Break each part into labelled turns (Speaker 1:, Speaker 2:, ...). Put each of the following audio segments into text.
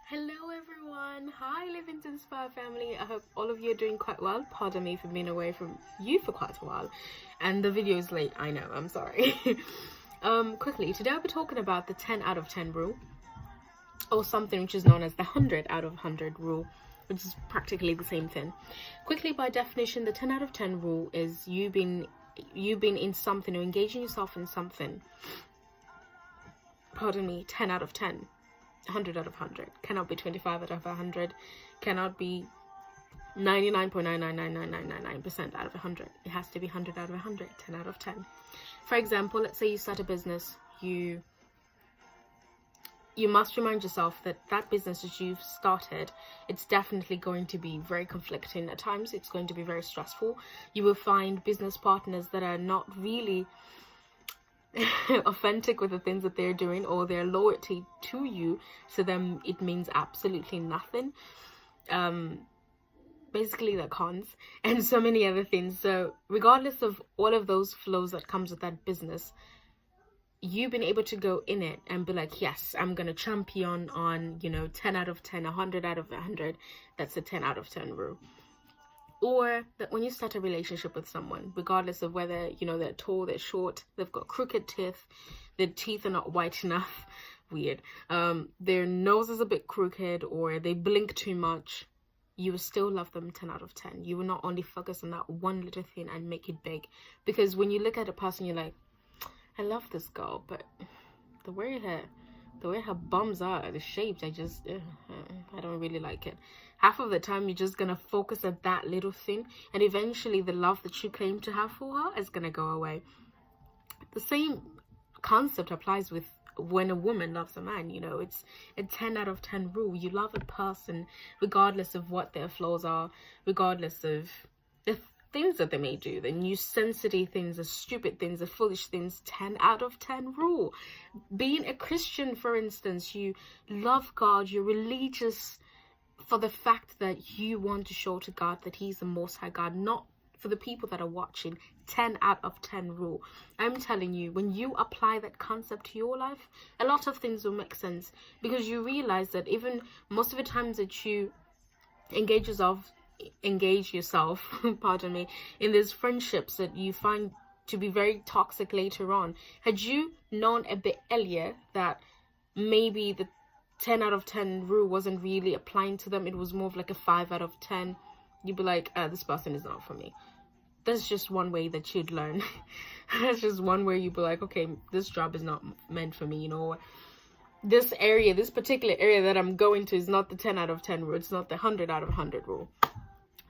Speaker 1: Hello everyone, hi Living to Inspire family. I hope all of you are doing quite well. Pardon me for being away from you for quite a while and the video is late. I know, I'm sorry. Quickly, today I'll be talking about the 10 out of 10 rule, or something which is known as the 100 out of 100 rule, which is practically the same thing. Quickly, by definition, the 10 out of 10 rule is you being in something or engaging yourself in something. Pardon me, 10 out of 10. 100 out of 100 cannot be 25 out of 100, cannot be 99.99999% out of 100. It has to be 100 out of 100, 10 out of 10. For example, let's say you start a business. You must remind yourself that that business that you've started, it's definitely going to be very conflicting at times. It's going to be very stressful. You will find business partners that are not really authentic with the things that they're doing, or their loyalty to you, to them it means absolutely nothing. Basically the cons, and so many other things. So regardless of all of those flows that comes with that business, you've been able to go in it and be like, yes, I'm gonna champion on 10 out of 10, 100 out of 100. That's a 10 out of 10 rule. Or that when you start a relationship with someone, regardless of whether they're tall, they're short, they've got crooked teeth, their teeth are not white enough, weird, their nose is a bit crooked, or they blink too much, you will still love them 10 out of 10. You will not only focus on that one little thing and make it big, because when you look at a person, you're like, I love this girl, but the way her bums are, the shapes, I don't really like it. Half of the time, you're just gonna focus at that little thing, and eventually the love that you claim to have for her is gonna go away. The same concept applies with when a woman loves a man. It's a 10 out of 10 rule. You love a person regardless of what their flaws are, regardless of the things that they may do, the nuisance-y things, the stupid things, the foolish things. 10 out of 10 rule. Being a Christian, for instance, you love God, you're religious for the fact that you want to show to God that He's the Most High God, not for the people that are watching. 10 out of 10 rule. I'm telling you, when you apply that concept to your life, a lot of things will make sense, because you realize that even most of the times that you engage yourself pardon me, in these friendships that you find to be very toxic later on, had you known a bit earlier that maybe the 10 out of 10 rule wasn't really applying to them, it was more of like a 5 out of 10, you'd be like, this person is not for me. That's just one way that you'd learn. That's just one way you'd be like, okay, this job is not meant for me. This particular area that I'm going to is not the 10 out of 10 rule. It's not the 100 out of 100 rule.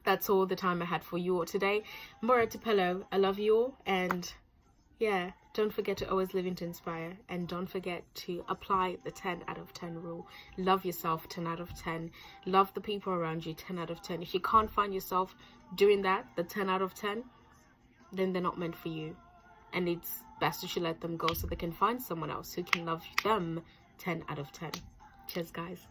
Speaker 1: That's all the time I had for you all today. Mora Tupelo, I love you all, and yeah, don't forget to always live to inspire, and don't forget to apply the 10 out of 10 rule. Love yourself 10 out of 10. Love the people around you 10 out of 10. If you can't find yourself doing that, the 10 out of 10, then they're not meant for you, and it's best you should let them go so they can find someone else who can love them 10 out of 10. Cheers, guys.